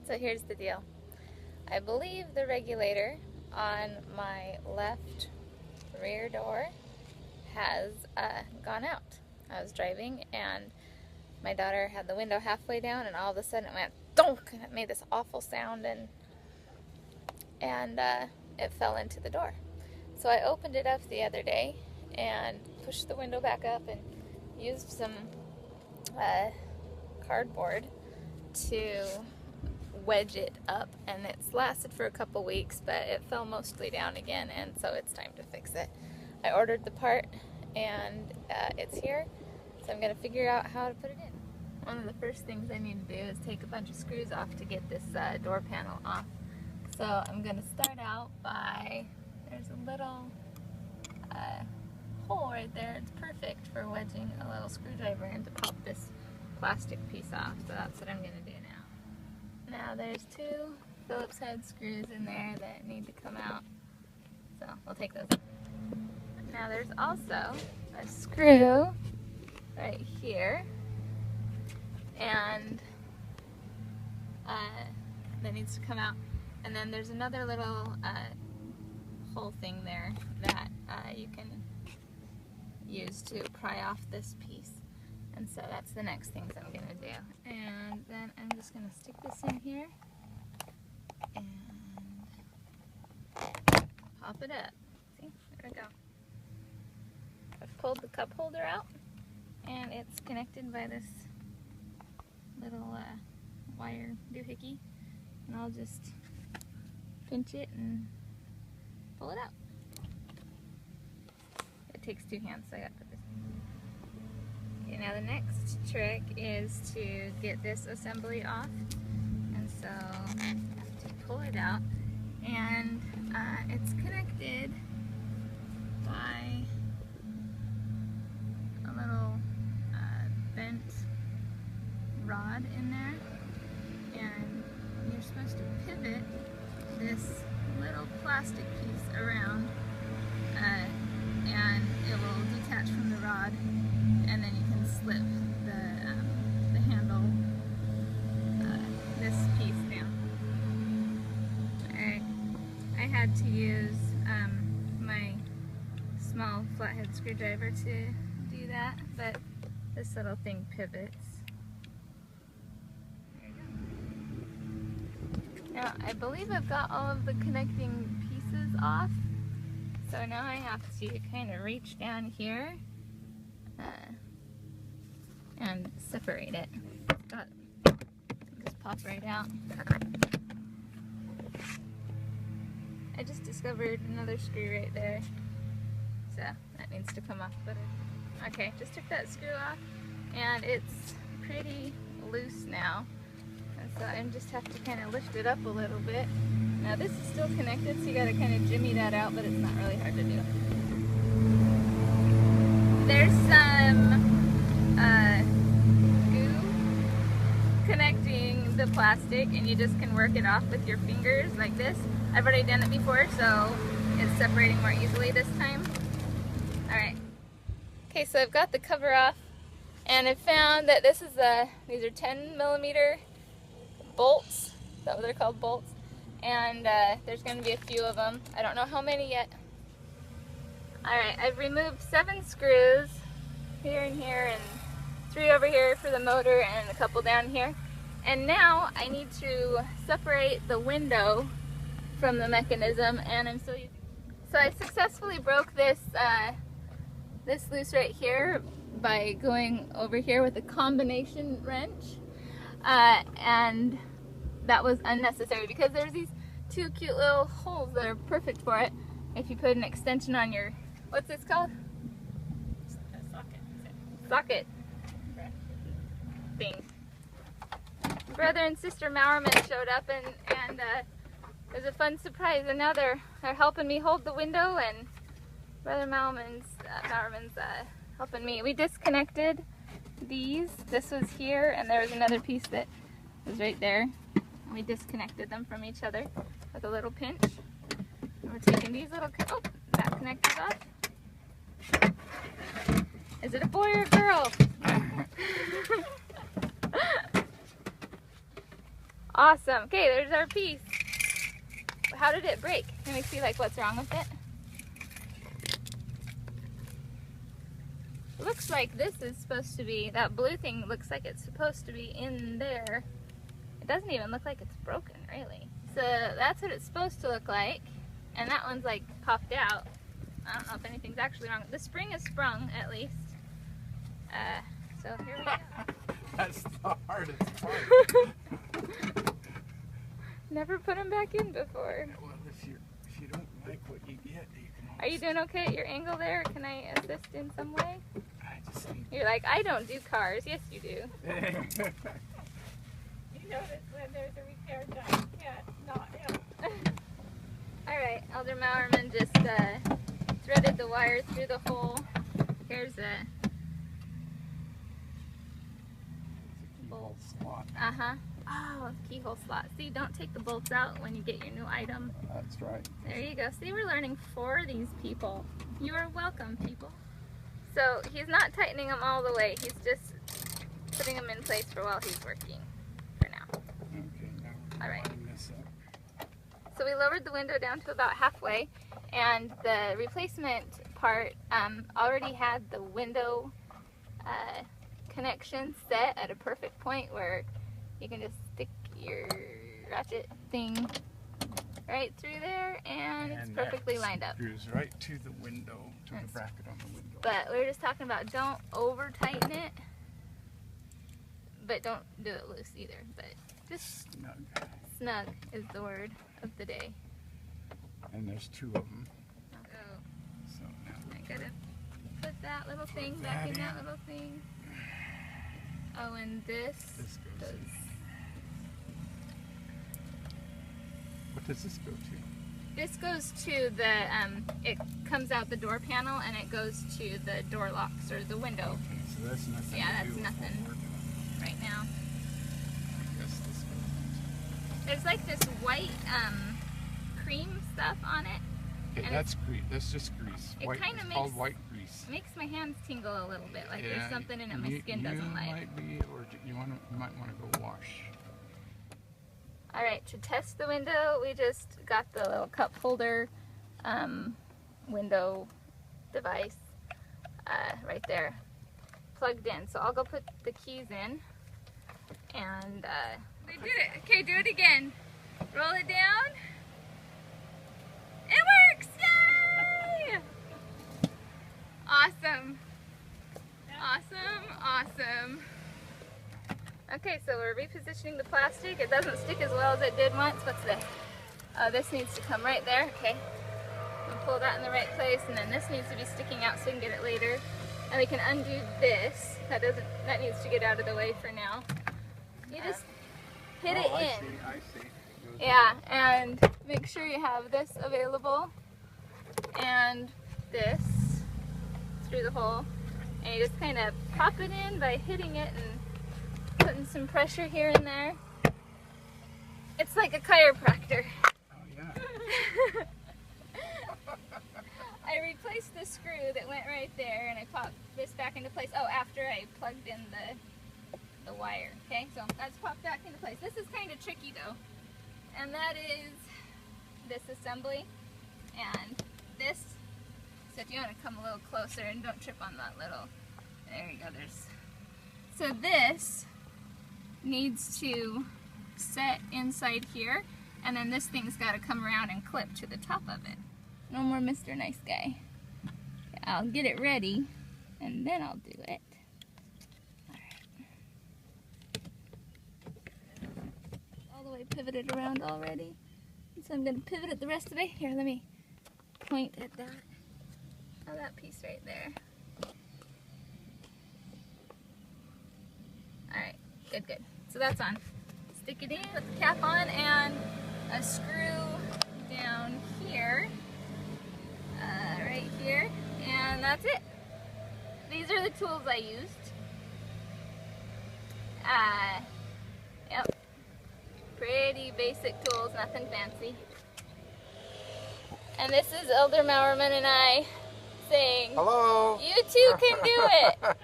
So here's the deal. I believe the regulator on my left rear door has gone out. I was driving and my daughter had the window halfway down and all of a sudden it went donk and it made this awful sound and it fell into the door. So I opened it up the other day and pushed the window back up and used some cardboard to wedge it up, and it's lasted for a couple weeks, but it fell mostly down again, and so it's time to fix it. I ordered the part and it's here, so I'm going to figure out how to put it in. One of the first things I need to do is take a bunch of screws off to get this door panel off. So I'm going to start out by, there's a little hole right there. It's perfect for wedging a little screwdriver in to pop this plastic piece off, so that's what I'm going to do now. Now there's two Phillips head screws in there that need to come out, so we'll take those out. Now there's also a screw right here, and that needs to come out. And then there's another little hole thing there that you can use to pry off this piece. And so that's the next things I'm going to do. And then I'm just going to stick this in here and pop it up. See? There we go. I've pulled the cup holder out and it's connected by this little wire doohickey. And I'll just pinch it and pull it out. It takes two hands, so I got to put this. Okay, now the next trick is to get this assembly off, and so I have to pull it out, and it's connected by a little bent rod in there, and you're supposed to pivot this little plastic piece around, and it will detach from the rod, and then you can slip the handle, this piece down. I had to use my small flathead screwdriver to do that, but this little thing pivots. Now, I believe I've got all of the connecting pieces off, so now I have to kind of reach down here and separate it. Just pop right out. I just discovered another screw right there, so that needs to come off. But okay, just took that screw off, and it's pretty loose now. So I just have to kind of lift it up a little bit. Now this is still connected, so you got to kind of jimmy that out, but it's not really hard to do. There's some goo connecting the plastic, and you just can work it off with your fingers like this. I've already done it before, so it's separating more easily this time. Alright. Okay, so I've got the cover off, and I found that this is these are 10mm bolts. Is that what they're called, bolts? And there's going to be a few of them. I don't know how many yet. Alright, I've removed 7 screws here and here, and 3 over here for the motor, and a couple down here. And now I need to separate the window from the mechanism, and I'm still using. So I successfully broke this this loose right here by going over here with a combination wrench. And that was unnecessary because there's these 2 cute little holes that are perfect for it. If you put an extension on your, what's this called? A socket. Socket thing. Brother and sister Mowerman showed up, and it was a fun surprise, and now they're helping me hold the window, and Brother Mowerman's helping me. We disconnected these. This was here, and there was another piece that was right there. We disconnected them from each other with a little pinch. And we're taking these little, oh, that connected off. Is it a boy or a girl? Awesome. Okay, there's our piece. How did it break? Can we see like what's wrong with it? It looks like this is supposed to be, that blue thing looks like it's supposed to be in there. It doesn't even look like it's broken, really. So that's what it's supposed to look like. And that one's like popped out. I don't know if anything's actually wrong. The spring is sprung, at least. So here we go. That's the hardest part. Never put them back in before. Well, if you don't like what you get, you can always... Are you doing okay at your angle there? Can I assist in some way? I just need... You're like, I don't do cars. Yes, you do. You notice when there's a repair done, you can't not help. Alright, Elder Mowerman just threaded the wire through the hole. Here's a bolt slot. uh-huh. Oh, keyhole slot. See, don't take the bolts out when you get your new item. That's right. There you go. See, we're learning for these people. You are welcome, people. So he's not tightening them all the way. He's just putting them in place for while he's working for now. Okay, now we're All right. lining this up. So we lowered the window down to about halfway, and the replacement part already had the window connection set at a perfect point where you can just stick your ratchet thing right through there, and it's perfectly lined up. Screws right to the window, to the bracket on the window. But we were just talking about don't over tighten it, but don't do it loose either. But just snug is the word of the day. And there's two of them. Oh, So now I gotta put that little thing back in that little thing. Oh, and this goes goes. in. What does this go to? This goes to the, it comes out the door panel and it goes to the door locks or the window. Okay, so that's nothing. Yeah, to that's do with nothing. what we're doing. Right now. I guess this goes There's like this white cream stuff on it. into. Okay, And that's grease. That's just grease. It White, kinda it's called makes- white grease. Makes my hands tingle a little bit, like there's something in it my skin you doesn't like. might be, or you might want to go wash. Alright, to test the window, we just got the little cup holder window device right there plugged in. So I'll go put the keys in and they did it. Okay, do it again. Roll it down. It works! Yay! Awesome. Awesome, awesome. Okay, so we're repositioning the plastic. It doesn't stick as well as it did once. What's this? This needs to come right there. Okay. We'll pull that in the right place, and then this needs to be sticking out so we can get it later. And we can undo this. That needs to get out of the way for now. You just hit it in. I see. Yeah, and make sure you have this available and this through the hole. And you just kind of pop it in by hitting it and putting some pressure here and there. It's like a chiropractor. Oh, yeah. I replaced the screw that went right there and I popped this back into place. Oh, after I plugged in the wire. Okay, so that's popped back into place. This is kind of tricky though. And that is this assembly and this. So if you want to come a little closer and don't trip on that little, there you go, so this needs to set inside here, and then this thing's got to come around and clip to the top of it. No more Mr. Nice Guy. I'll get it ready, and then I'll do it. All the way pivoted around already. So I'm going to pivot it the rest of it. Here, let me point at that. Oh, that piece right there. Alright, good, good. So that's on. Stick it in, put the cap on, and a screw down here. Right here. And that's it. These are the tools I used. Yep. Pretty basic tools, nothing fancy. And this is Elder Mowerman and I saying, Hello. you too can do it.